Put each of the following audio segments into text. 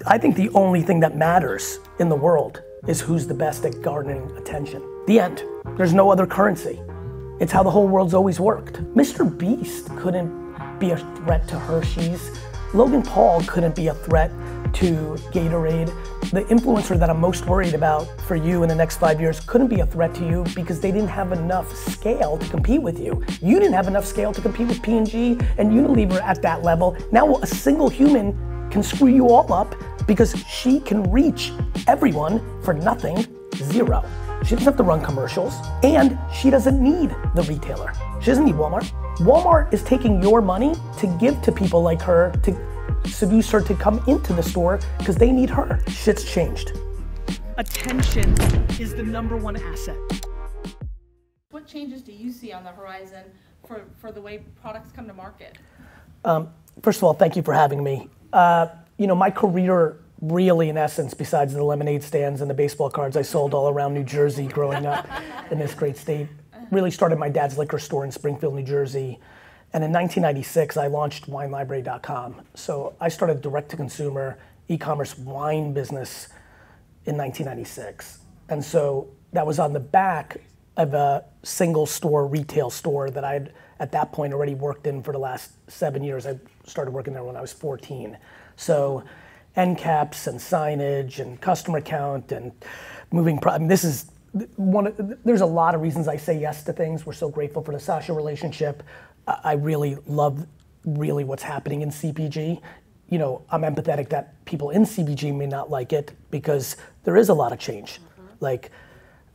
I think the only thing that matters in the world is who's the best at garnering attention. The end. There's no other currency. It's how the whole world's always worked. Mr. Beast couldn't be a threat to Hershey's. Logan Paul couldn't be a threat to Gatorade. The influencer that I'm most worried about for you in the next 5 years couldn't be a threat to you because they didn't have enough scale to compete with you. You didn't have enough scale to compete with P&G and Unilever at that level. Now a single human can screw you all up because she can reach everyone for nothing, zero. She doesn't have to run commercials, and she doesn't need the retailer. She doesn't need Walmart. Walmart is taking your money to give to people like her to seduce her to come into the store because they need her. Shit's changed. Attention is the #1 asset. What changes do you see on the horizon for the way products come to market? First of all, thank you for having me. You know, my career really, in essence, besides the lemonade stands and the baseball cards I sold all around New Jersey growing up in this great state, really started my dad's liquor store in Springfield, New Jersey. And in 1996, I launched WineLibrary.com. So I started direct-to-consumer e-commerce wine business in 1996. And so that was on the back of a single store retail store that I'd, at that point, already worked in for the last 7 years. I started working there when I was 14. So end caps and signage and customer count and moving, I mean, this is there's a lot of reasons I say yes to things. We're so grateful for the Sasha relationship. I really love what's happening in CPG. You know, I'm empathetic that people in CPG may not like it because there is a lot of change. Like,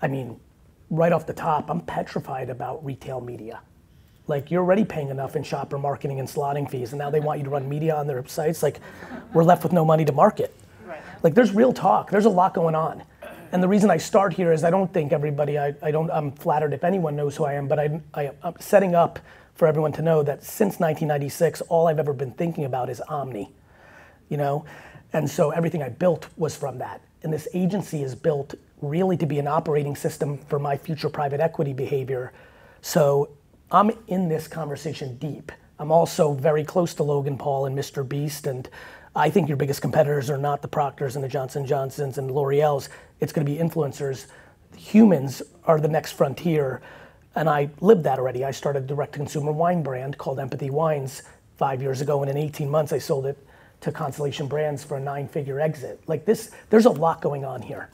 I mean, right off the top, I'm petrified about retail media. Like, you're already paying enough in shopper marketing and slotting fees, and now they want you to run media on their sites. Like, we're left with no money to market. Right. Like, there's real talk. There's a lot going on. And the reason I start here is I don't think everybody, I'm flattered if anyone knows who I am, but I'm setting up for everyone to know that since 1996, all I've ever been thinking about is Omni, you know? And so everything I built was from that. And this agency is built really to be an operating system for my future private equity behavior. So I'm in this conversation deep. I'm also very close to Logan Paul and Mr. Beast, and I think your biggest competitors are not the Proctors and the Johnson Johnsons and L'Oreal's. It's gonna be influencers. Humans are the next frontier, and I lived that already. I started a direct-to-consumer wine brand called Empathy Wines 5 years ago, and in 18 months I sold it to Constellation Brands for a 9-figure exit. Like this, there's a lot going on here.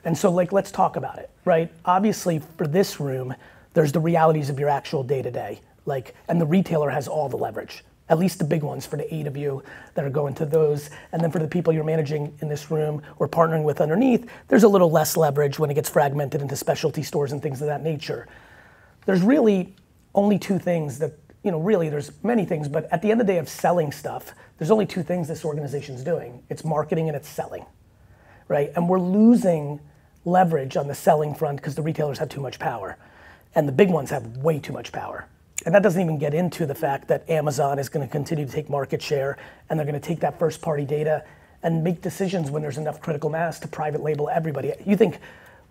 And so like, let's talk about it, right? Obviously for this room, there's the realities of your actual day-to-day. Like, and the retailer has all the leverage, at least the big ones for the 8 of you that are going to those. And then for the people you're managing in this room or partnering with underneath, there's a little less leverage when it gets fragmented into specialty stores and things of that nature. There's really only 2 things that, you know, really there's many things, but at the end of the day of selling stuff, there's only 2 things this organization's doing. It's marketing and it's selling, right? And we're losing leverage on the selling front because the retailers have too much power. And the big ones have way too much power. And that doesn't even get into the fact that Amazon is gonna continue to take market share, and they're gonna take that first party data and make decisions when there's enough critical mass to private label everybody. You think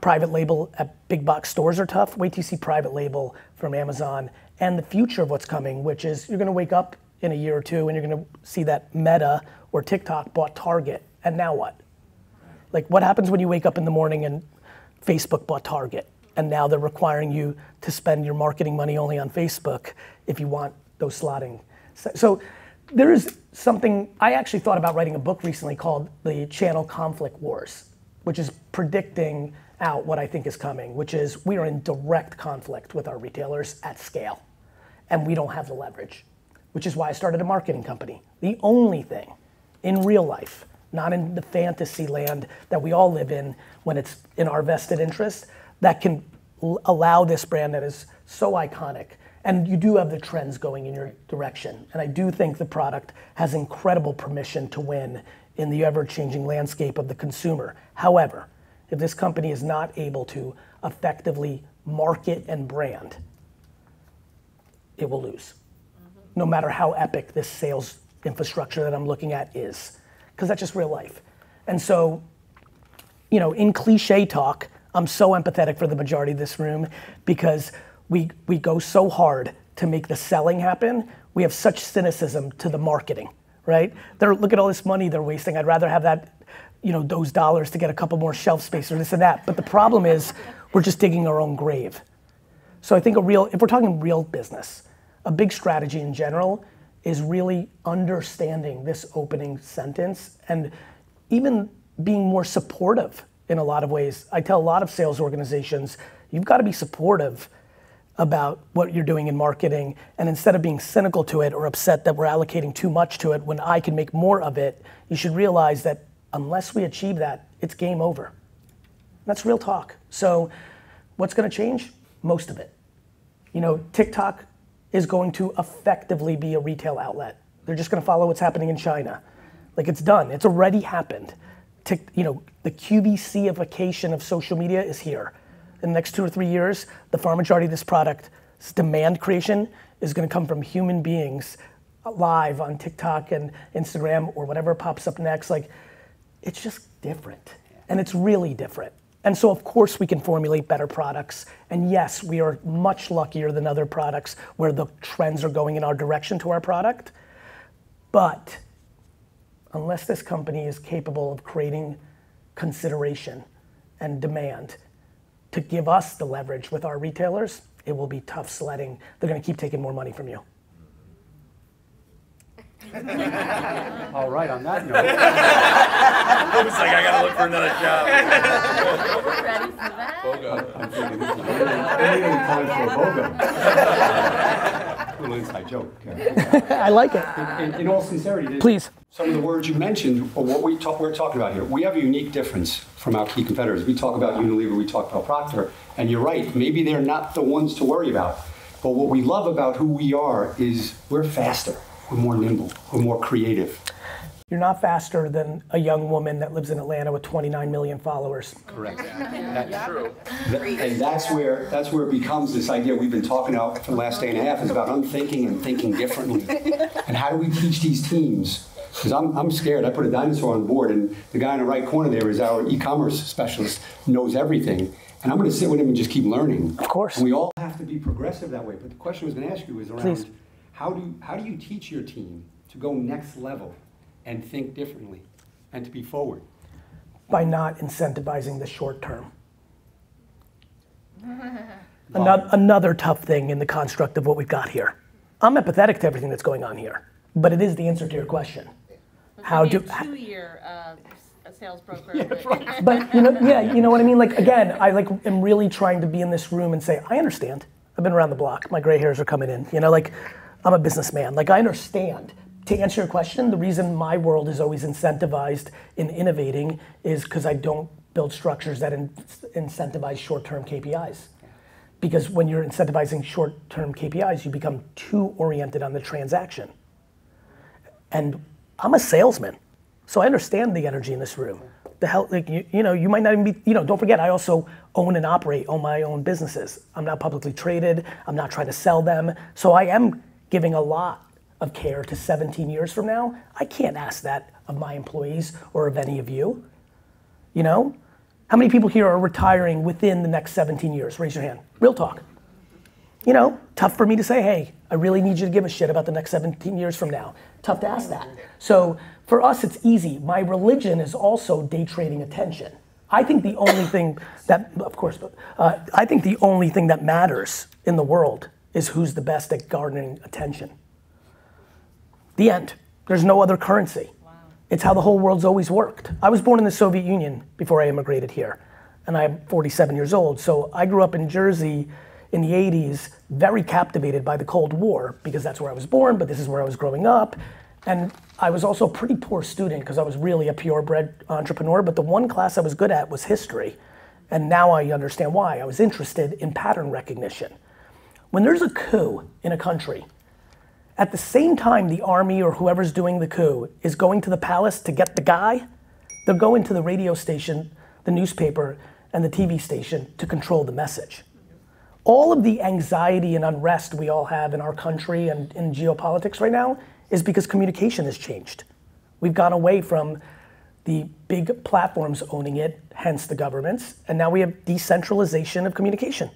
private label at big box stores are tough? Wait till you see private label from Amazon and the future of what's coming, which is you're gonna wake up in a year or 2 and you're gonna see that Meta or TikTok bought Target, and now what? Like, what happens when you wake up in the morning and Facebook bought Target? And now they're requiring you to spend your marketing money only on Facebook if you want those slotting. So there is something, I actually thought about writing a book recently called The Channel Conflict Wars, which is predicting out what I think is coming, which is we are in direct conflict with our retailers at scale, and we don't have the leverage, which is why I started a marketing company. The only thing in real life, not in the fantasy land that we all live in when it's in our vested interest, that can allow this brand that is so iconic. And you do have the trends going in your direction. And I do think the product has incredible permission to win in the ever-changing landscape of the consumer. However, if this company is not able to effectively market and brand, it will lose. No matter how epic this sales infrastructure that I'm looking at is. Because that's just real life. And so, you know, in cliche talk, I'm so empathetic for the majority of this room because we go so hard to make the selling happen. We have such cynicism to the marketing, right? Look at all this money they're wasting. I'd rather have that, those dollars to get a couple more shelf space or this and that. But the problem is we're just digging our own grave. So I think if we're talking real business, a big strategy in general is really understanding this opening sentence and even being more supportive in a lot of ways. I tell a lot of sales organizations, you've got to be supportive about what you're doing in marketing, and instead of being cynical to it or upset that we're allocating too much to it when I can make more of it, you should realize that unless we achieve that, it's game over. That's real talk. So what's going to change? Most of it. TikTok is going to effectively be a retail outlet. They're just going to follow what's happening in China. Like, it's done. It's already happened. The QVC-ification of social media is here. In the next 2 or 3 years, the far majority of this product's demand creation is going to come from human beings live on TikTok and Instagram or whatever pops up next. Like, it's just different. And it's really different. And so, of course, we can formulate better products. And yes, we are much luckier than other products where the trends are going in our direction to our product. But unless this company is capable of creating consideration and demand to give us the leverage with our retailers, it will be tough sledding. They're going to keep taking more money from you. All right, on that note. I was like, I gotta look for another job. We're ready for that. BOGO. I'm thinking this is time for a BOGO. Little inside joke. I like it. In all sincerity, Please. Some of the words you mentioned are what we're talking about here. We have a unique difference from our key competitors. We talk about Unilever, we talk about Procter, and you're right, maybe they're not the ones to worry about. But what we love about who we are is we're faster, we're more nimble, we're more creative. You're not faster than a young woman that lives in Atlanta with 29 million followers. Correct. That's true. And that's where it becomes this idea we've been talking about for the last day and a half is about unthinking and thinking differently. And how do we teach these teams? Because I'm scared. I put a dinosaur on board, and the guy in the right corner there is our e-commerce specialist, knows everything. And I'm going to sit with him and just keep learning. Of course. And we all have to be progressive that way. But the question I was going to ask you is around Please. how do you teach your team to go next level and think differently and to be forward? By not incentivizing the short term. Another tough thing in the construct of what we've got here. I'm empathetic to everything that's going on here, but it is the answer to your question. How do 2-year sales broker? But you know what I mean? Like, again, I am really trying to be in this room and say, I understand. I've been around the block. My gray hairs are coming in. I'm a businessman. Like, I understand. To answer your question, the reason my world is always incentivized in innovating is because I don't build structures that incentivize short-term KPIs. Because when you're incentivizing short-term KPIs, you become too oriented on the transaction. And I'm a salesman, so I understand the energy in this room. The hell, you might not even be, don't forget, I also own and operate my own businesses. I'm not publicly traded. I'm not trying to sell them. So I am giving a lot of care to 17 years from now. I can't ask that of my employees or of any of you. How many people here are retiring within the next 17 years? Raise your hand. Real talk. Tough for me to say, hey, I really need you to give a shit about the next 17 years from now. Tough to ask that. So for us, it's easy. My religion is also day trading attention. I think the only thing that, of course, I think the only thing that matters in the world is who's the best at garnering attention. The end. There's no other currency. Wow. It's how the whole world's always worked. I was born in the Soviet Union before I immigrated here, and I'm 47 years old. So I grew up in Jersey in the 80s, very captivated by the Cold War, because that's where I was born, but this is where I was growing up. And I was also a pretty poor student because I was really a purebred entrepreneur, but the one class I was good at was history. And now I understand why. I was interested in pattern recognition. When there's a coup in a country, at the same time the army or whoever's doing the coup is going to the palace to get the guy, they're going to the radio station, the newspaper, and the TV station to control the message. All of the anxiety and unrest we all have in our country and in geopolitics right now is because communication has changed. We've gone away from the big platforms owning it, hence the governments, and now we have decentralization of communication.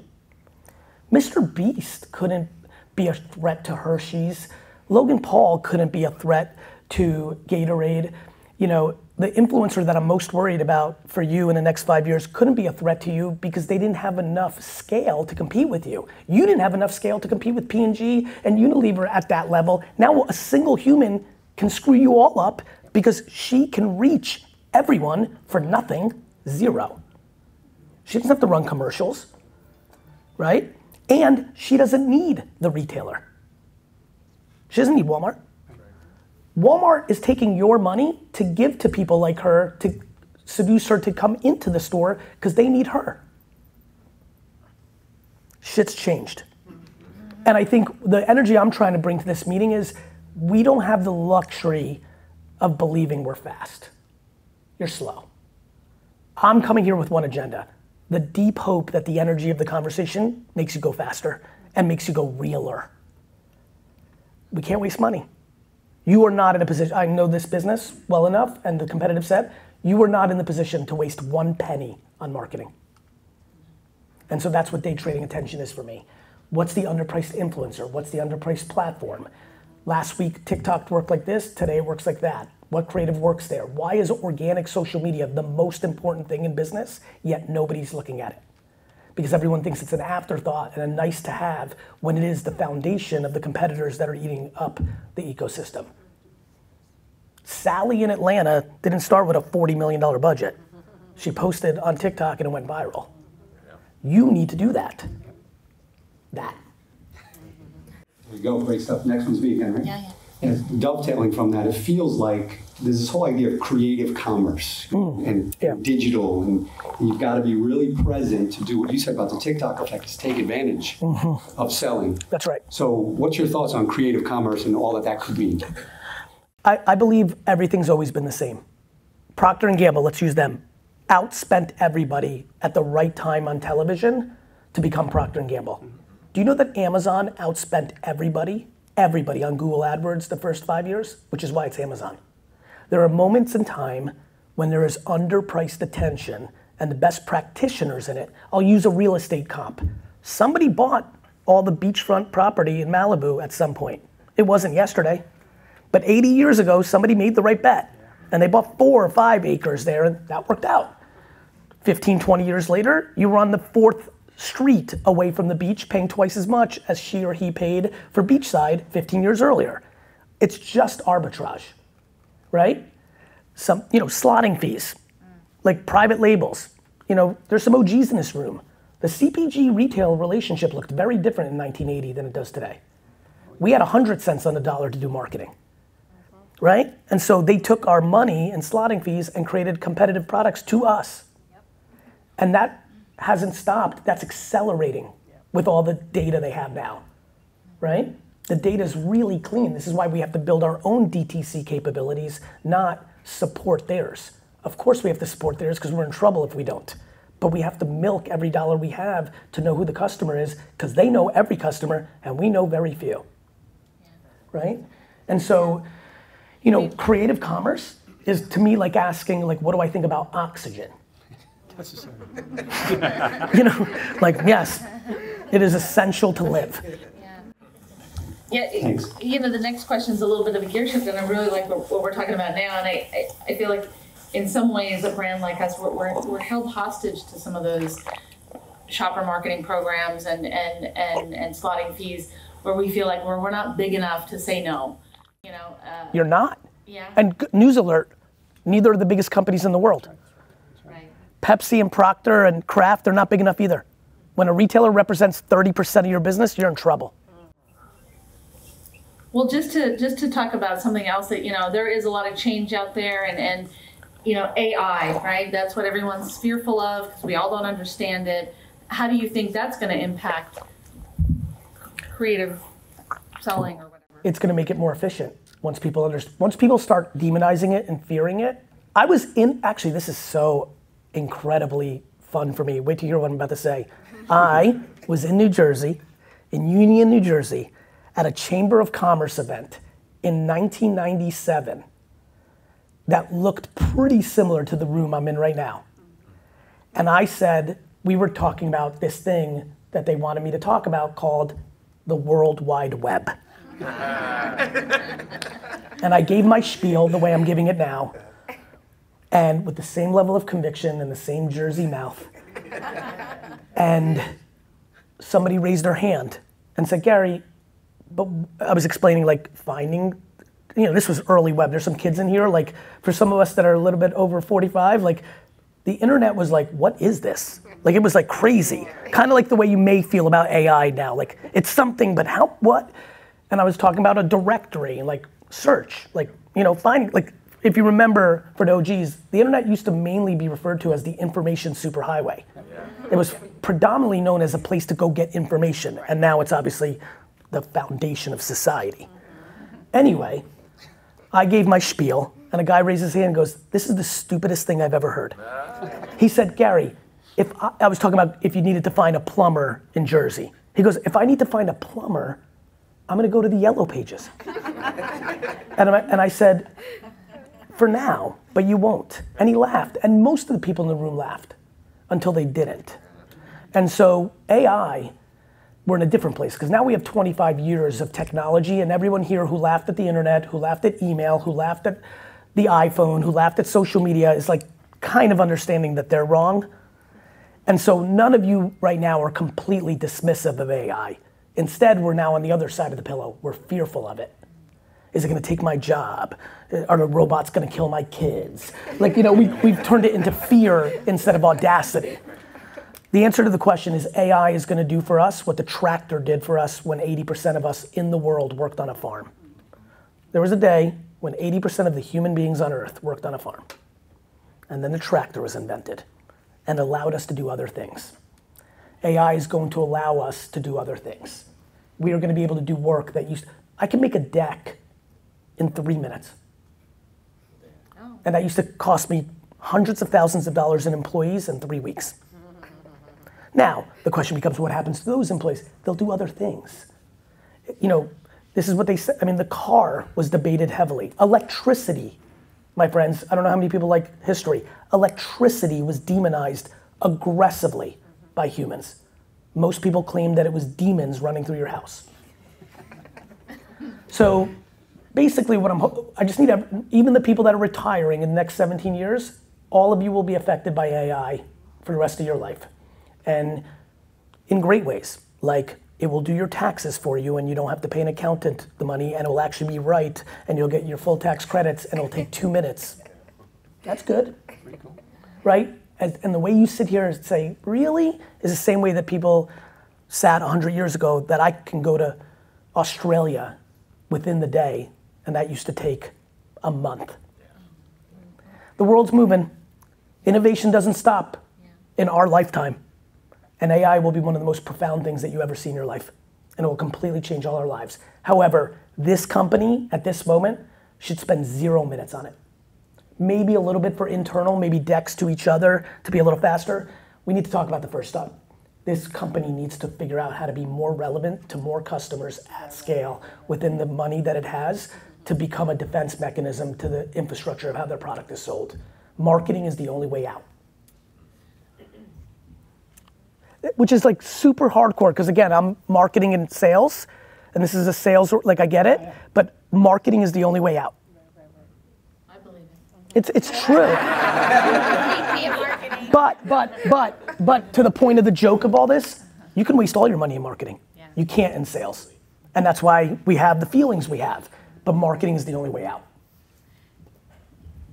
Mr. Beast couldn't be a threat to Hershey's. Logan Paul couldn't be a threat to Gatorade. You know, the influencer that I'm most worried about for you in the next 5 years couldn't be a threat to you because they didn't have enough scale to compete with you. You didn't have enough scale to compete with P&G and Unilever at that level. Now a single human can screw you all up because she can reach everyone for nothing, zero. She doesn't have to run commercials, right? And she doesn't need the retailer. She doesn't need Walmart. Walmart is taking your money to give to people like her to seduce her to come into the store because they need her. Shit's changed. And I think the energy I'm trying to bring to this meeting is we don't have the luxury of believing we're fast. You're slow. I'm coming here with one agenda. The deep hope that the energy of the conversation makes you go faster and makes you go realer. We can't waste money. You are not in a position, I know this business well enough and the competitive set, you are not in the position to waste 1 penny on marketing. And so that's what day trading attention is for me. What's the underpriced influencer? What's the underpriced platform? Last week, TikTok worked like this, today it works like that. What creative works there? Why is organic social media the most important thing in business, yet nobody's looking at it? Because everyone thinks it's an afterthought and a nice to have when it is the foundation of the competitors that are eating up the ecosystem. Sally in Atlanta didn't start with a $40 million budget. She posted on TikTok and it went viral. You need to do that. That. There you go, great stuff. Next one's me again, right? Yeah. And dovetailing from that, it feels like there's this whole idea of creative commerce and digital, and you've got to be really present to do what you said about the TikTok effect, is take advantage of selling. That's right. So what's your thoughts on creative commerce and all that could mean? I believe everything's always been the same. Procter & Gamble, let's use them, outspent everybody at the right time on television to become Procter & Gamble. Do you know that Amazon outspent everybody on Google AdWords the first 5 years, which is why it's Amazon. There are moments in time when there is underpriced attention and the best practitioners in it. I'll use a real estate comp. Somebody bought all the beachfront property in Malibu at some point. It wasn't yesterday, but 80 years ago, somebody made the right bet and they bought 4 or 5 acres there and that worked out. 15, 20 years later, you were on the 4th street away from the beach paying twice as much as she or he paid for beachside 15 years earlier. It's just arbitrage, right? Some, slotting fees, like private labels. There's some OGs in this room. The CPG retail relationship looked very different in 1980 than it does today. We had 100 cents on the dollar to do marketing, right? And so they took our money and slotting fees and created competitive products to us. And that hasn't stopped, that's accelerating with all the data they have now, right? The data's really clean. This is why we have to build our own DTC capabilities, not support theirs. Of course we have to support theirs because we're in trouble if we don't. But we have to milk every dollar we have to know who the customer is because they know every customer and we know very few, right? And so, creative commerce is to me like asking, what do I think about oxygen? Yes, it is essential to live. The next question is a little bit of a gear shift, and I really like what we're talking about now. And I feel like, in some ways, a brand like us, we're held hostage to some of those shopper marketing programs and slotting fees, where we feel like we're not big enough to say no. You're not. Yeah. And news alert: neither are the biggest companies in the world. Pepsi and Procter and Kraft, they're not big enough either. When a retailer represents 30% of your business, you're in trouble. Well, just to talk about something else that, there is a lot of change out there and AI, right? That's what everyone's fearful of because we all don't understand it. How do you think that's going to impact creative selling or whatever? It's going to make it more efficient once people start demonizing it and fearing it. Actually, this is so incredibly fun for me. Wait to hear what I'm about to say. I was in New Jersey, in Union, New Jersey, at a Chamber of Commerce event in 1997 that looked pretty similar to the room I'm in right now. And I said, we were talking about this thing that they wanted me to talk about called the World Wide Web. And I gave my spiel the way I'm giving it now, and with the same level of conviction and the same Jersey mouth. And somebody raised their hand and said, Gary, but I was explaining like finding, this was early web. There's some kids in here, like for some of us that are a little bit over 45, like the internet was like, what is this? Like it was like crazy. Kind of like the way you may feel about AI now. Like it's something, but how, what? And I was talking about a directory and like search, like, finding, like if you remember for the OGs, the internet used to mainly be referred to as the information superhighway. It was predominantly known as a place to go get information. And now it's obviously the foundation of society. Anyway, I gave my spiel and a guy raised his hand and goes, this is the stupidest thing I've ever heard. He said, Gary, if I was talking about if you needed to find a plumber in Jersey. He goes, if I need to find a plumber, I'm gonna go to the yellow pages. And I said, for now, but you won't. And he laughed, and most of the people in the room laughed until they didn't. And so AI, we're in a different place, because now we have 25 years of technology, and everyone here who laughed at the internet, who laughed at email, who laughed at the iPhone, who laughed at social media is like kind of understanding that they're wrong. And so none of you right now are completely dismissive of AI. Instead, we're now on the other side of the pillow. We're fearful of it. Is it gonna take my job? Are the robots gonna kill my kids? Like, we've turned it into fear instead of audacity. The answer to the question is AI is gonna do for us what the tractor did for us when 80% of us in the world worked on a farm. There was a day when 80% of the human beings on earth worked on a farm. And then the tractor was invented and allowed us to do other things. AI is going to allow us to do other things. We are gonna be able to do work that I can make a deck in 3 minutes. Oh. And that used to cost me hundreds of thousands of dollars in employees in 3 weeks. Now, the question becomes what happens to those employees? They'll do other things. This is what they said. I mean, the car was debated heavily. Electricity, my friends, I don't know how many people like history. Electricity was demonized aggressively by humans. Most people claim that it was demons running through your house. So, basically I just need even the people that are retiring in the next 17 years, all of you will be affected by AI for the rest of your life. And in great ways, like it will do your taxes for you and you don't have to pay an accountant the money and it will actually be right and you'll get your full tax credits and it'll take 2 minutes. That's good, right? And the way you sit here and say, really? Is the same way that people sat 100 years ago that I can go to Australia within the day, and that used to take a month. The world's moving. Innovation doesn't stop in our lifetime. And AI will be one of the most profound things that you ever see in your life. And it will completely change all our lives. However, this company at this moment should spend 0 minutes on it. Maybe a little bit for internal, maybe decks to each other to be a little faster. We need to talk about the first step. This company needs to figure out how to be more relevant to more customers at scale within the money that it has to become a defense mechanism to the infrastructure of how their product is sold. Marketing is the only way out. Which is like super hardcore, because again, I'm marketing and sales, and this is a sales, like I get it, but marketing is the only way out. I believe it. It's true. But to the point of the joke of all this, you can waste all your money in marketing. Yeah. You can't in sales. And that's why we have the feelings we have. But marketing is the only way out.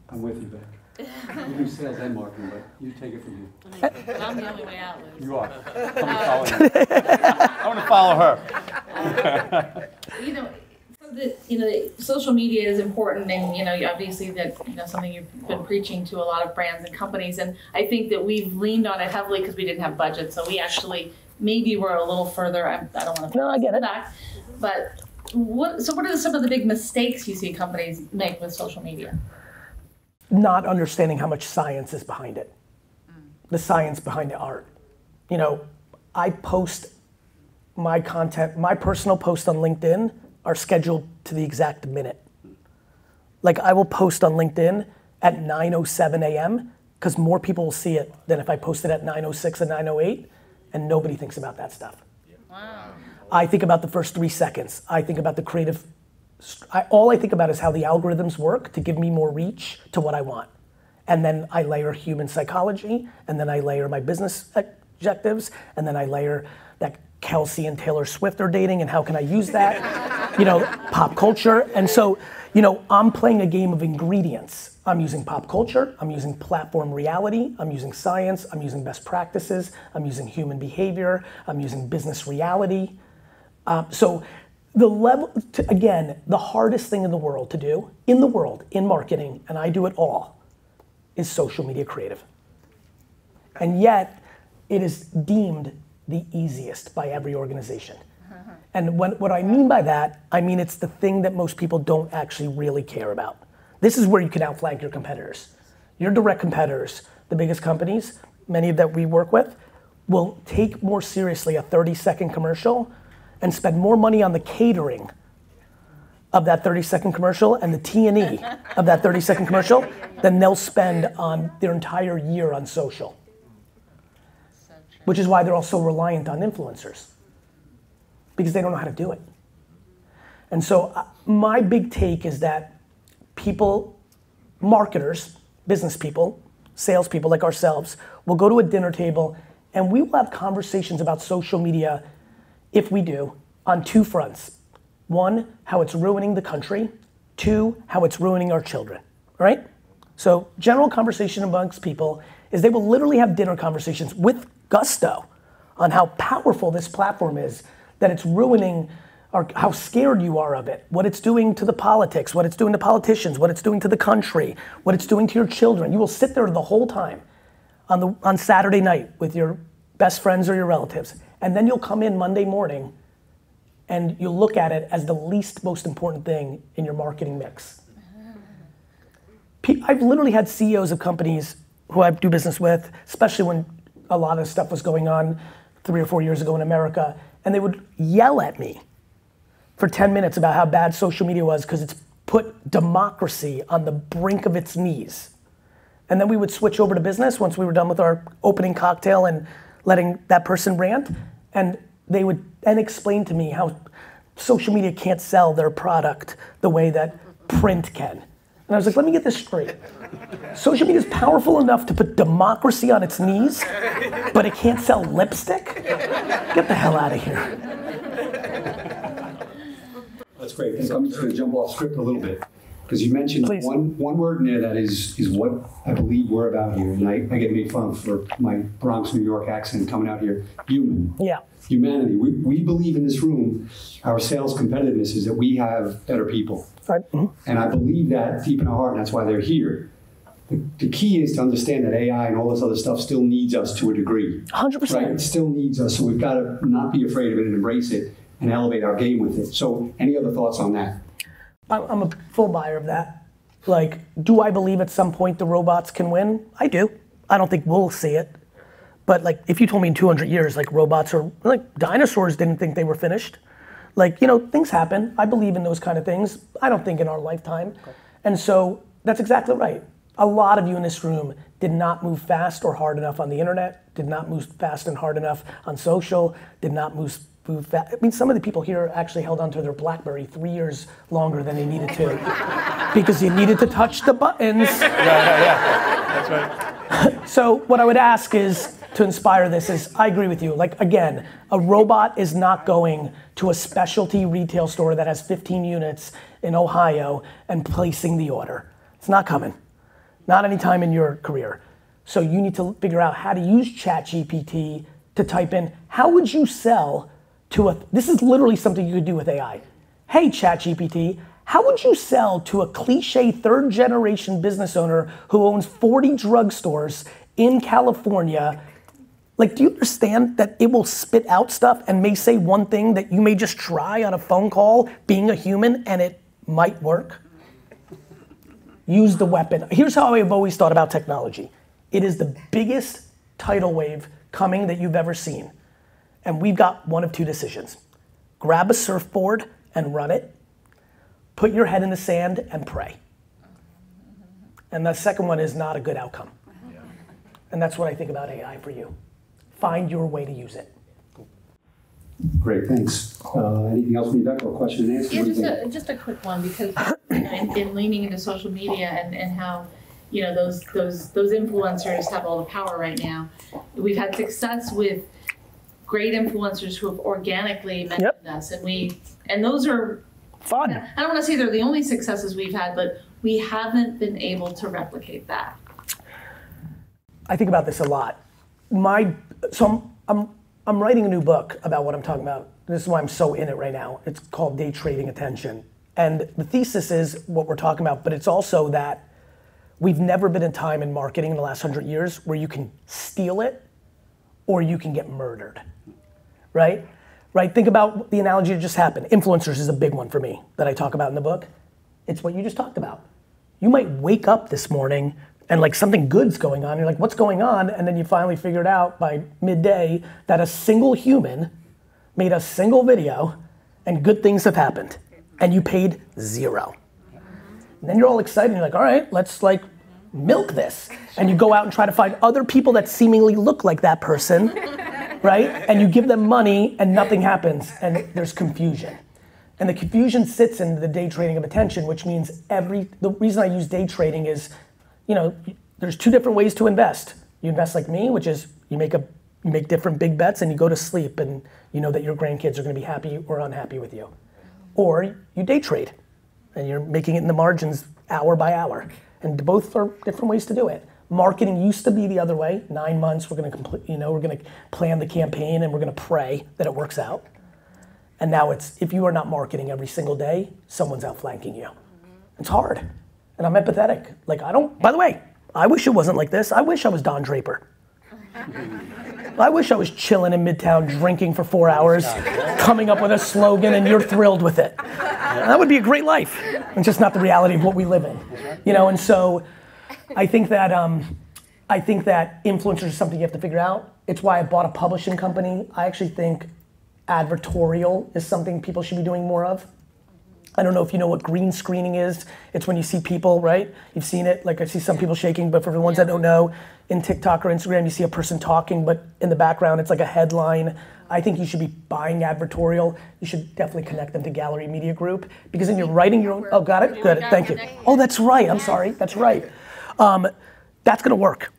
I'm with you, Beck. You do sales and marketing, but you take it from you. But I'm the only way out, Liz. You are. I want to follow her. The social media is important, and obviously that something you've been preaching to a lot of brands and companies, and I think that we've leaned on it heavily because we didn't have budget, so we actually maybe were a little further. I don't want to. No, I get it. Back, but what are some of the big mistakes you see companies make with social media? Not understanding how much science is behind it. The science behind the art. I post my content, my personal posts on LinkedIn are scheduled to the exact minute. Like I will post on LinkedIn at 9:07 a.m. because more people will see it than if I posted at 9:06 and 9:08, and nobody thinks about that stuff. Wow. I think about the first 3 seconds. I think about the creative all I think about is how the algorithms work to give me more reach to what I want. And then I layer human psychology, and then I layer my business objectives, and then I layer that Kelsey and Taylor Swift are dating, and how can I use that? You know, pop culture. And so, you know, I'm playing a game of ingredients. I'm using pop culture, I'm using platform reality, I'm using science, I'm using best practices, I'm using human behavior, I'm using business reality. So the level, again, the hardest thing in the world to do, in marketing, and I do it all, is social media creative. And yet, it is deemed the easiest by every organization. And what I mean by that, I mean it's the thing that most people don't actually really care about. This is where you can outflank your competitors. Your direct competitors, the biggest companies, many that we work with, will take more seriously a 30-second commercial and spend more money on the catering of that 30-second commercial and the T&E of that 30-second commercial than they'll spend on their entire year on social. Which is why they're all so reliant on influencers, because they don't know how to do it. And so my big take is that people, marketers, business people, salespeople like ourselves, will go to a dinner table and we will have conversations about social media, if we do, on two fronts. One, how it's ruining the country. Two, how it's ruining our children, right? So general conversation amongst people is they will literally have dinner conversations with gusto on how powerful this platform is, that it's ruining, or how scared you are of it, what it's doing to the politics, what it's doing to politicians, what it's doing to the country, what it's doing to your children. You will sit there the whole time on Saturday night with your best friends or your relatives, and then you'll come in Monday morning and you'll look at it as the least most important thing in your marketing mix. I've literally had CEOs of companies who I do business with, especially when a lot of stuff was going on 3 or 4 years ago in America, and they would yell at me for 10 minutes about how bad social media was because it's put democracy on the brink of its knees. And then we would switch over to business once we were done with our opening cocktail and letting that person rant, and they would then explain to me how social media can't sell their product the way that print can. And I was like, let me get this straight. Social media is powerful enough to put democracy on its knees, but it can't sell lipstick? Get the hell out of here. That's great. And I'm just going to jump off script a little bit, because you mentioned one word in there that is what I believe we're about here. And I get made fun of for my Bronx, New York accent coming out here. Human. Yeah. Humanity. We believe in this room, our sales competitiveness is that we have better people. Right. Mm-hmm. And I believe that deep in our heart, and that's why they're here. The key is to understand that AI and all this other stuff still needs us to a degree. 100%. Right? It still needs us, so we've got to not be afraid of it and embrace it and elevate our game with it. So any other thoughts on that? I'm a full buyer of that. Like, do I believe at some point the robots can win? I do. I don't think we'll see it. But like, if you told me in 200 years, like robots are, like dinosaurs didn't think they were finished. Like, you know, things happen. I believe in those kind of things. I don't think in our lifetime. Okay. And so that's exactly right. A lot of you in this room did not move fast or hard enough on the internet, did not move fast and hard enough on social, did not move fast. I mean, some of the people here actually held onto their BlackBerry 3 years longer than they needed to because you needed to touch the buttons. Yeah. That's right. So what I would ask is, to inspire this is, I agree with you. Like, again, a robot is not going to a specialty retail store that has 15 units in Ohio and placing the order. It's not coming. Not anytime in your career. So you need to figure out how to use ChatGPT to type in, how would you sell to this is literally something you could do with AI. Hey, ChatGPT, how would you sell to a cliche third generation business owner who owns 40 drugstores in California? Like, do you understand that it will spit out stuff and may say one thing that you may just try on a phone call, being a human, and it might work? Use the weapon. Here's how I've always thought about technology. It is the biggest tidal wave coming that you've ever seen. And we've got one of two decisions. Grab a surfboard and run it. Put your head in the sand and pray. And the second one is not a good outcome. And that's what I think about AI for you. Find your way to use it. Great, thanks. Anything else from you, Becca, or question and answer? Yeah, just a quick one, because in leaning into social media and how, you know, those influencers have all the power right now. We've had success with great influencers who have organically mentioned us, and those are Fun. I don't want to say they're the only successes we've had, but we haven't been able to replicate that. I think about this a lot. I'm writing a new book about what I'm talking about. This is why I'm so in it right now. It's called Day Trading Attention. And the thesis is what we're talking about, but it's also that we've never been in time in marketing in the last 100 years where you can steal it or you can get murdered, right? Right, think about the analogy that just happened. Influencers is a big one for me that I talk about in the book. It's what you just talked about. You might wake up this morning and like something good's going on. You're like, what's going on? And then you finally figured out by midday that a single human made a single video and good things have happened. And you paid zero. And then you're all excited. And you're like, all right, let's like milk this. And you go out and try to find other people that seemingly look like that person, right? And you give them money and nothing happens and there's confusion. And the confusion sits in the day trading of attention, which means the reason I use day trading is, you know, there's two different ways to invest. You invest like me, which is you make different big bets and you go to sleep and you know that your grandkids are gonna be happy or unhappy with you. Or you day trade and you're making it in the margins hour by hour. And both are different ways to do it. Marketing used to be the other way. 9 months, we're gonna plan the campaign and we're gonna pray that it works out. And now it's, if you are not marketing every single day, someone's outflanking you. It's hard. And I'm empathetic. Like by the way, I wish it wasn't like this. I wish I was Don Draper. I wish I was chilling in Midtown, drinking for 4 hours, coming up with a slogan and you're thrilled with it. That would be a great life. It's just not the reality of what we live in. You know, and so I think that influencers is something you have to figure out. It's why I bought a publishing company. I actually think advertorial is something people should be doing more of. I don't know if you know what green screening is. It's when you see people, right? You've seen it, like I see some people shaking, but for the ones that don't know, in TikTok or Instagram, you see a person talking, but in the background, it's like a headline. I think you should be buying advertorial. You should definitely connect them to VaynerMedia Group, because then you're writing your own, oh, got it? Good, thank you. Oh, that's right, I'm sorry, that's right. That's gonna work.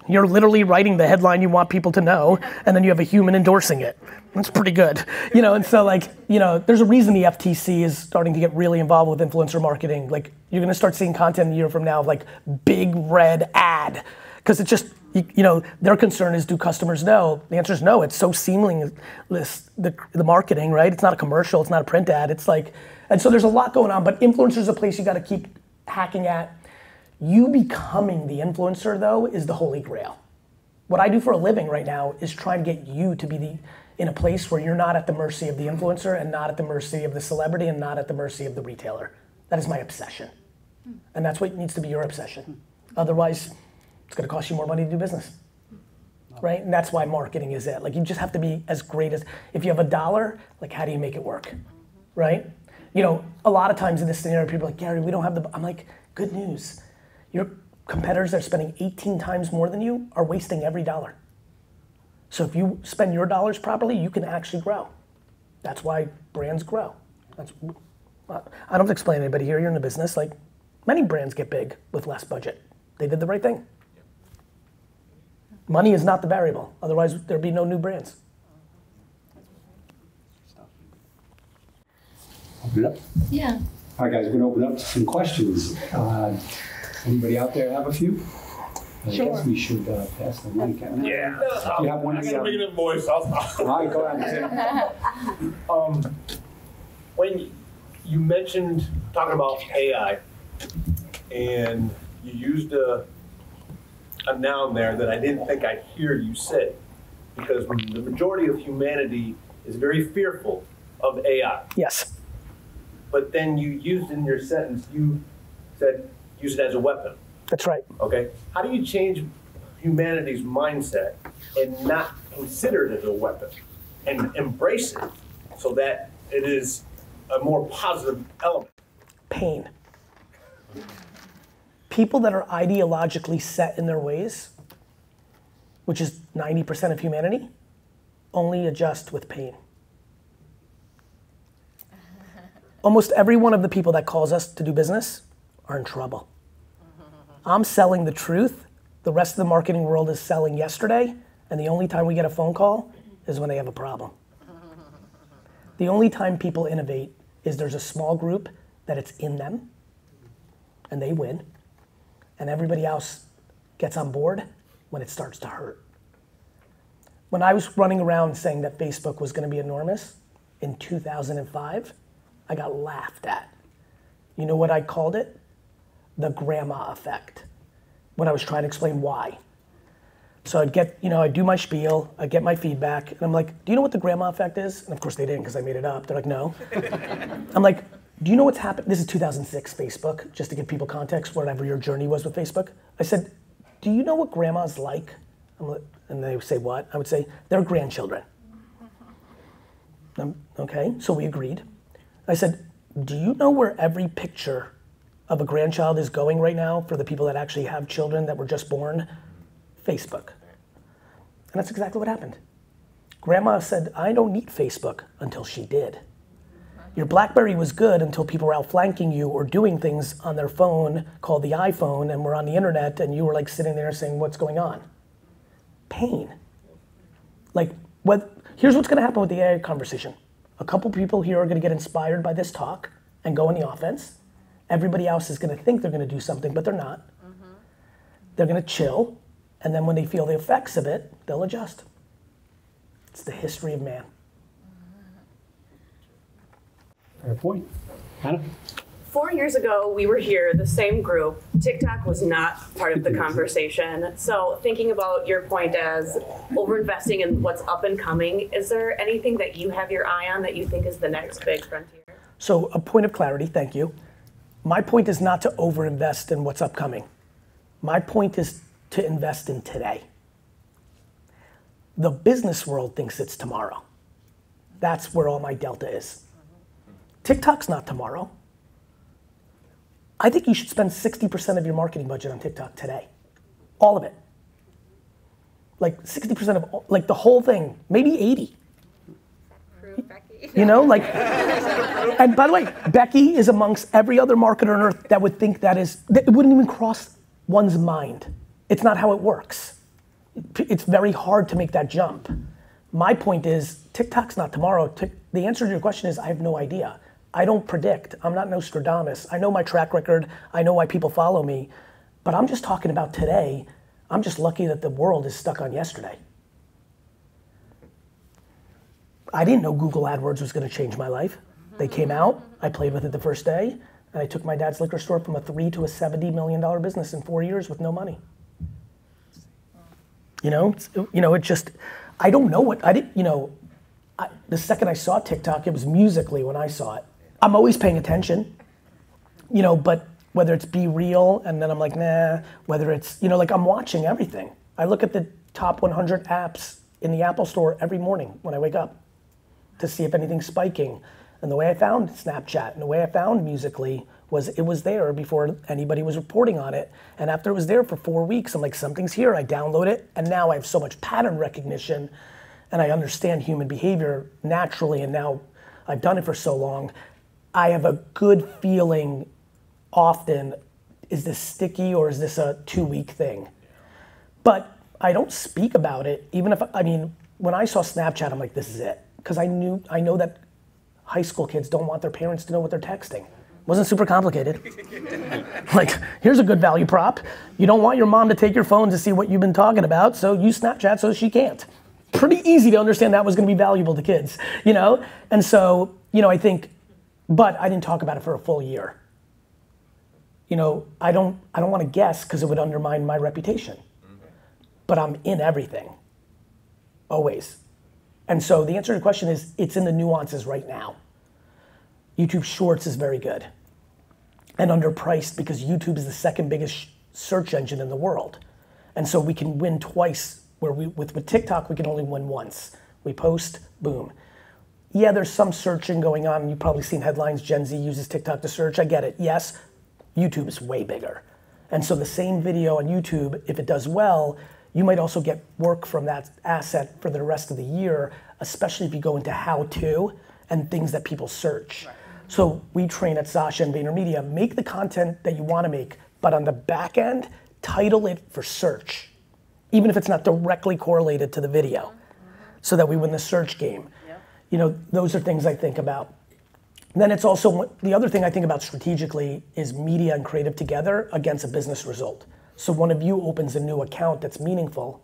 You're literally writing the headline you want people to know, and then you have a human endorsing it. That's pretty good. You know, and so like, you know, there's a reason the FTC is starting to get really involved with influencer marketing. Like, you're gonna start seeing content a year from now of like big red ad. Because it's just, you know, their concern is, do customers know? The answer is no. It's so seamless, the marketing, right? It's not a commercial, it's not a print ad. It's like, and so there's a lot going on, but influencer is a place you gotta keep hacking at. You becoming the influencer, though, is the holy grail. What I do for a living right now is trying to get you to be in a place where you're not at the mercy of the influencer and not at the mercy of the celebrity and not at the mercy of the retailer. That is my obsession. And that's what needs to be your obsession. Otherwise, it's gonna cost you more money to do business, right? And that's why marketing is it. Like, you just have to be as great as, if you have $1, like, how do you make it work, right? You know, a lot of times in this scenario, people are like, Gary, we don't have I'm like, good news. Your competitors that are spending 18 times more than you are wasting every dollar. So if you spend your dollars properly, you can actually grow. That's why brands grow. I don't have to explain to anybody here, you're in the business, like, many brands get big with less budget. They did the right thing. Money is not the variable, otherwise there'd be no new brands. Open it up? Yeah. All right, guys, we're gonna open up to some questions. Anybody out there have a few? I guess we should pass the mic out. Yeah. You have one? I gotta make it in voice. I'll stop. All right, go ahead. When you mentioned talking about AI, and you used a noun there that I didn't think I'd hear you say, because the majority of humanity is very fearful of AI. Yes. But then you used in your sentence, you said use it as a weapon. That's right. Okay? How do you change humanity's mindset and not consider it as a weapon and embrace it so that it is a more positive element? Pain. People that are ideologically set in their ways, which is 90% of humanity, only adjust with pain. almost every one of the people that calls us to do business are in trouble. I'm selling the truth. The rest of the marketing world is selling yesterday, and the only time we get a phone call is when they have a problem. The only time people innovate is there's a small group that it's in them, and they win, and everybody else gets on board when it starts to hurt. When I was running around saying that Facebook was going to be enormous in 2005, I got laughed at. You know what I called it? The grandma effect. When I was trying to explain why. So I'd get, I'd do my spiel, I'd get my feedback, and I'm like, do you know what the grandma effect is? And of course they didn't because I made it up. They're like, no. I'm like, do you know what's happened? This is 2006 Facebook, just to give people context, whatever your journey was with Facebook. I said, do you know what grandma's like? And they would say, what? I would say, they're grandchildren. Okay, so we agreed. I said, do you know where every picture of a grandchild is going right now for the people that actually have children that were just born? Facebook. And that's exactly what happened. Grandma said, I don't need Facebook, until she did. Your BlackBerry was good until people were outflanking you or doing things on their phone called the iPhone and were on the internet and you were like sitting there saying, what's going on? Pain. Here's what's gonna happen with the AI conversation. A couple people here are gonna get inspired by this talk and go on the offense. Everybody else is gonna think they're gonna do something, but they're not. They're gonna chill, and then when they feel the effects of it, they'll adjust. It's the history of man. Fair point. Hannah? 4 years ago, we were here, the same group. TikTok was not part of the conversation. So thinking about your point as over-investing in what's up and coming, is there anything that you have your eye on that you think is the next big frontier? So a point of clarity, thank you. My point is not to over-invest in what's upcoming. My point is to invest in today. The business world thinks it's tomorrow. That's where all my delta is. TikTok's not tomorrow. I think you should spend 60% of your marketing budget on TikTok today. All of it. Like 60% of, like the whole thing, maybe 80. And by the way, Becky is amongst every other marketer on earth that would think that it wouldn't even cross one's mind. It's not how it works. It's very hard to make that jump. My point is, TikTok's not tomorrow. The answer to your question is, I have no idea. I don't predict. I'm not Nostradamus. I know my track record. I know why people follow me. But I'm just talking about today. I'm just lucky that the world is stuck on yesterday. I didn't know Google AdWords was going to change my life. They came out. I played with it the first day. And I took my dad's liquor store from a $3 to a $70 million business in 4 years with no money. It just, I don't know what, the second I saw TikTok, it was Musically when I saw it. I'm always paying attention, but whether it's Be Real and then I'm like, nah, whether it's, I'm watching everything. I look at the top 100 apps in the Apple store every morning when I wake up to see if anything's spiking. And the way I found Snapchat and the way I found Musically was it was there before anybody was reporting on it. And after it was there for 4 weeks, I'm like, something's here. I download it, and now I have so much pattern recognition, and I understand human behavior naturally, and now I've done it for so long. I have a good feeling often, is this sticky or is this a 2-week thing? But I don't speak about it, even if, when I saw Snapchat, I'm like, this is it. Because I know that high school kids don't want their parents to know what they're texting. Wasn't super complicated. Like, here's a good value prop. You don't want your mom to take your phone to see what you've been talking about, so use Snapchat so she can't. Pretty easy to understand that was gonna be valuable to kids, And so, I think, but I didn't talk about it for a full year. I don't wanna guess because it would undermine my reputation. But I'm in everything, always. And so the answer to the question is, it's in the nuances right now. YouTube Shorts is very good and underpriced because YouTube is the second biggest search engine in the world. And so we can win twice, where with TikTok, we can only win once. We post, boom. Yeah, there's some searching going on. You've probably seen headlines, Gen Z uses TikTok to search. I get it, yes. YouTube is way bigger. And so the same video on YouTube, if it does well, you might also get work from that asset for the rest of the year, especially if you go into how-to and things that people search. So we train at Sasha and VaynerMedia, make the content that you want to make, but on the back end, title it for search, even if it's not directly correlated to the video, so that we win the search game. You know, those are things I think about. Then it's also, the other thing I think about strategically is media and creative together against a business result. So one of you opens a new account that's meaningful,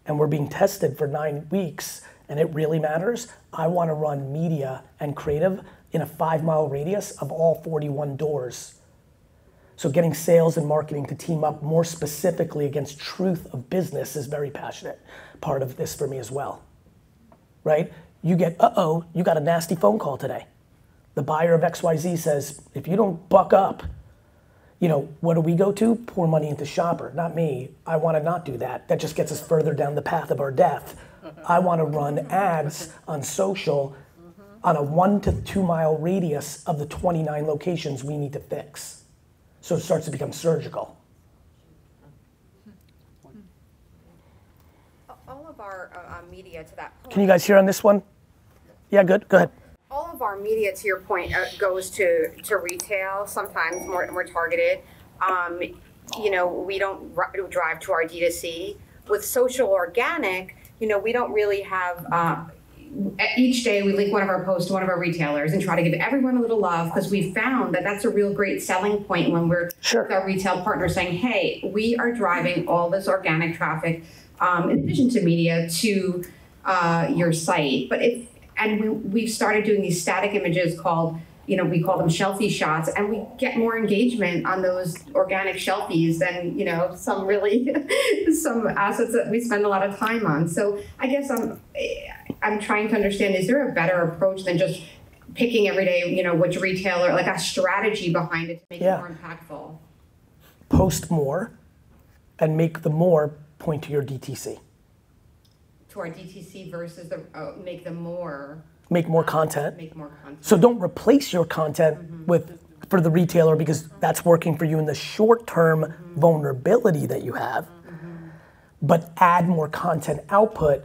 and we're being tested for 9 weeks, and it really matters. I want to run media and creative in a 5-mile radius of all 41 doors. So getting sales and marketing to team up more specifically against truth of business is very passionate part of this for me as well, right? You get, you got a nasty phone call today. The buyer of XYZ says, if you don't buck up, you know, what do we go to? Pour money into shopper, not me. I want to not do that. That just gets us further down the path of our death. I want to run ads on social on a 1 to 2 mile radius of the 29 locations we need to fix. So it starts to become surgical. All of our media, to that point. Can you guys hear on this one? Yeah, good, go ahead. All of our media, to your point, goes to retail, sometimes more targeted. You know, we don't drive to our D2C. With social organic, you know, we don't really have, each day we link one of our posts to one of our retailers and try to give everyone a little love, because we found that that's a real great selling point when we're with our retail partners saying, hey, we are driving all this organic traffic, in addition to media, to your site. But we've started doing these static images called, you know, we call them shelfie shots, and we get more engagement on those organic shelfies than, you know, some assets that we spend a lot of time on. So I guess I'm trying to understand, is there a better approach than just picking every day, you know, which retailer, like a strategy behind it to make it more impactful? Post more and make the more point to your DTC. To our DTC versus the make them more. Make more content. Make more content. So don't replace your content for the retailer, because that's working for you in the short-term vulnerability that you have. But add more content output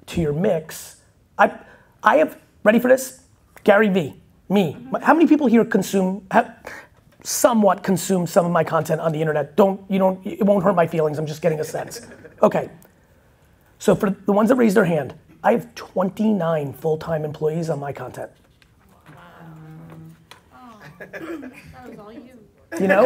to your mix. I have, ready for this? GaryVee, me. How many people here somewhat consume some of my content on the internet? It won't hurt my feelings, I'm just getting a sense. Okay. So for the ones that raised their hand, I have 29 full-time employees on my content. Wow. That was all you. You know,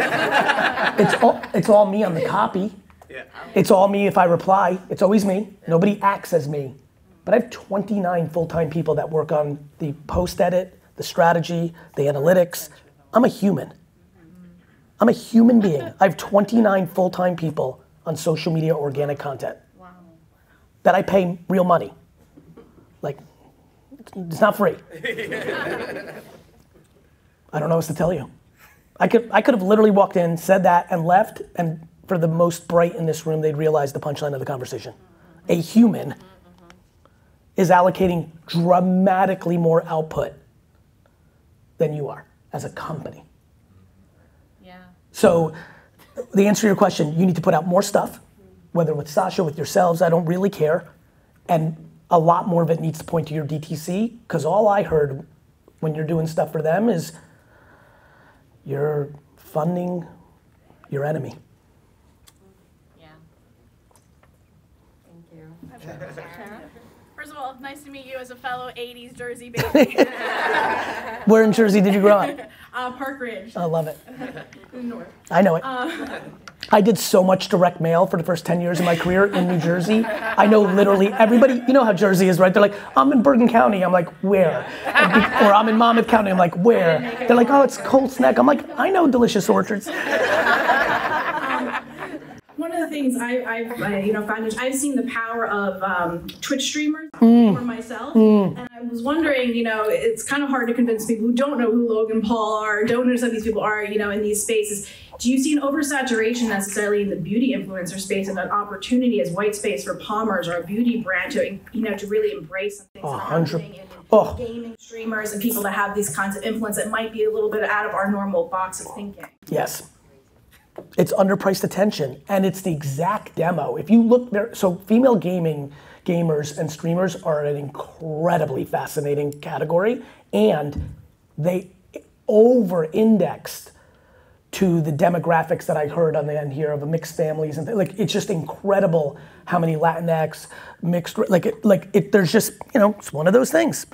it's all me on the copy. Yeah. It's all me if I reply. It's always me. Nobody acts as me. But I have 29 full-time people that work on the post edit, the strategy, the analytics. I'm a human. I'm a human being. I have 29 full-time people on social media organic content. That I pay real money. Like, it's not free. I don't know what to tell you. I could have literally walked in, said that, and left, and for the most bright in this room, they'd realize the punchline of the conversation. A human is allocating dramatically more output than you are as a company. Yeah. So, the answer to your question, you need to put out more stuff, whether with Sasha, with yourselves, I don't really care. And a lot more of it needs to point to your DTC, because all I heard when you're doing stuff for them is you're funding your enemy. Yeah. Thank you. First of all, nice to meet you as a fellow 80s Jersey baby. Where in Jersey did you grow up? Park Ridge. I love it. North. I know it. I did so much direct mail for the first 10 years of my career in New Jersey. I know literally everybody, you know how Jersey is, right? They're like, I'm in Bergen County. I'm like, where? Or I'm in Monmouth County. I'm like, where? They're like, oh, it's Colts Neck. I'm like, I know delicious orchards. One of the things I've found, I've seen the power of Twitch streamers for myself, and I was wondering, you know, it's kind of hard to convince people who don't know who Logan Paul are, don't know who some of these people are, you know, in these spaces. Do you see an oversaturation necessarily in the beauty influencer space and an opportunity as white space for Palmer's or a beauty brand to, you know, to really embrace something? 100. Gaming streamers and people that have these kinds of influence that might be a little bit out of our normal box of thinking. Yes. It's underpriced attention, and it's the exact demo. If you look there, so female gamers and streamers are an incredibly fascinating category, and they over-indexed to the demographics that I heard on the end here of mixed families and like it's just incredible how many Latinx mixed there's just it's one of those things.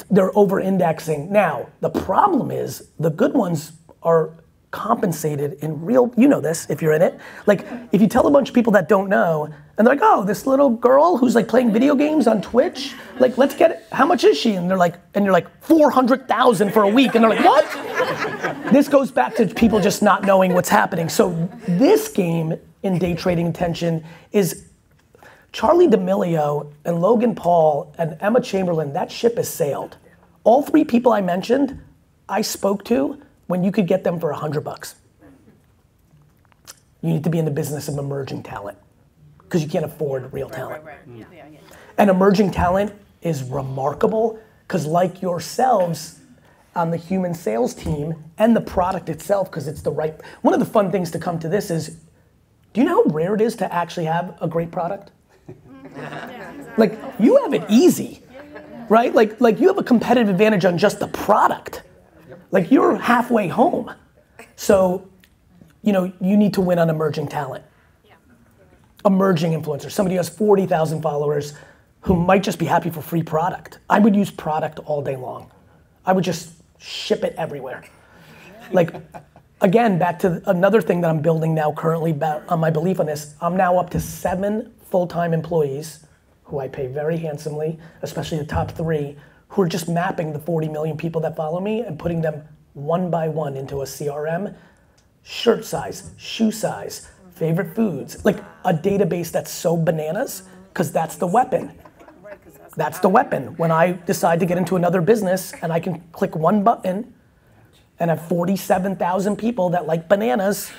They're over-indexing. Now the problem is the good ones are compensated in real. This if you're in it. Like if you tell a bunch of people that don't know and they're like, oh, this little girl who's like playing video games on Twitch, like let's get it. How much is she? And you're like 400,000 for a week, and they're like, what? This goes back to people just not knowing what's happening. So this game in day trading attention is Charlie D'Amelio and Logan Paul and Emma Chamberlain. That ship has sailed. All three people I mentioned, I spoke to when you could get them for $100. You need to be in the business of emerging talent because you can't afford real talent. And emerging talent is remarkable because like yourselves on the human sales team and the product itself, because it's the right, one of the fun things to come to this is, do you know how rare it is to actually have a great product? Like you have it easy, right? Like you have a competitive advantage on just the product. Like you're halfway home. So, you need to win on emerging talent. Emerging influencers, somebody who has 40,000 followers who might just be happy for free product. I would use product all day long. I would just ship it everywhere. Like, again, back to another thing that I'm building now currently on my belief on this, I'm now up to 7 full-time employees who I pay very handsomely, especially the top 3, who are just mapping the 40 million people that follow me and putting them one by one into a CRM, shirt size, shoe size, favorite foods, like a database that's so bananas, because that's the weapon. That's the weapon. When I decide to get into another business and I can click one button and have 47,000 people that like bananas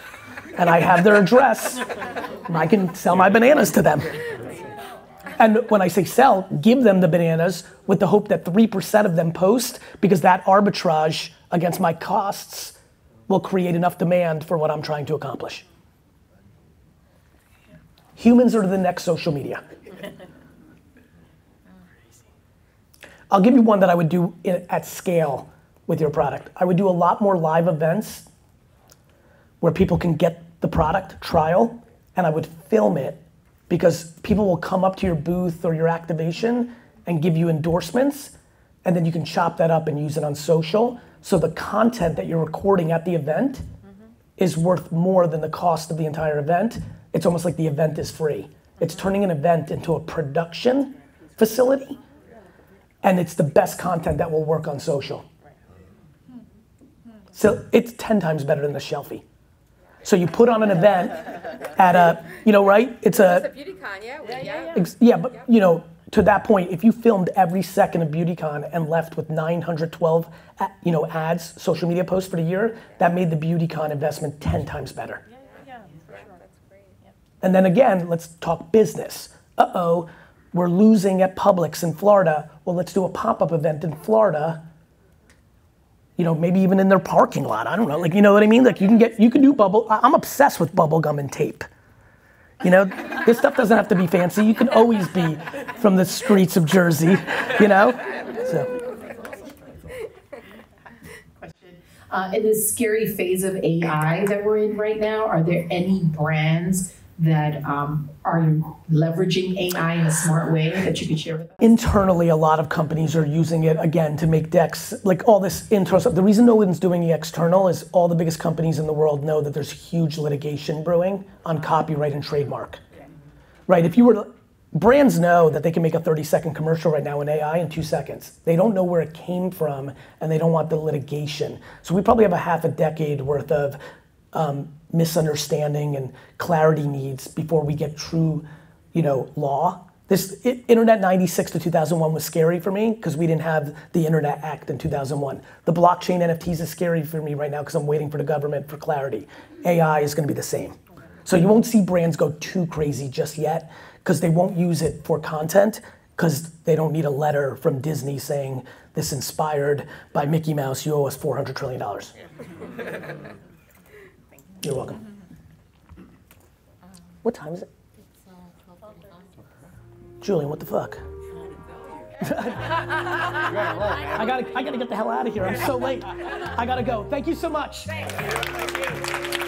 and I have their address, and I can sell my bananas to them. And when I say sell, give them the bananas with the hope that 3% of them post, because that arbitrage against my costs will create enough demand for what I'm trying to accomplish. Humans are the next social media. I'll give you one that I would do at scale with your product. I would do a lot more live events where people can get the product trial, and I would film it because people will come up to your booth or your activation and give you endorsements, and then you can chop that up and use it on social. So the content that you're recording at the event is worth more than the cost of the entire event. It's almost like the event is free. It's turning an event into a production facility, and it's the best content that will work on social. So it's 10 times better than the shelfie. So you put on an event at a, right? It's a BeautyCon, yeah, but to that point, if you filmed every second of BeautyCon and left with 912, ads, social media posts for the year, that made the BeautyCon investment 10 times better. Yeah, for sure. That's great. Yeah. And then again, let's talk business. We're losing at Publix in Florida. Well, let's do a pop-up event in Florida. Maybe even in their parking lot. I don't know. Like, you know what I mean? Like you can do bubble. I'm obsessed with bubble gum and tape. This stuff doesn't have to be fancy. You can always be from the streets of Jersey, So. In this scary phase of AI that we're in right now, are there any brands that are leveraging AI in a smart way that you could share with us? Internally, a lot of companies are using it, again, to make decks, like all this intro stuff. The reason no one's doing the external is all the biggest companies in the world know that there's huge litigation brewing on copyright and trademark. Right, brands know that they can make a 30-second commercial right now in AI in 2 seconds. They don't know where it came from, and they don't want the litigation. So we probably have a half a decade worth of misunderstanding and clarity needs before we get true, law. This Internet 96 to 2001 was scary for me because we didn't have the Internet Act in 2001. The blockchain NFTs is scary for me right now because I'm waiting for the government for clarity. AI is going to be the same. So you won't see brands go too crazy just yet because they won't use it for content because they don't need a letter from Disney saying this inspired by Mickey Mouse, you owe us $400 trillion. You're welcome. What time is it? Julian, what the fuck? I gotta get the hell out of here. I'm so late. I gotta go. Thank you so much. Thank you.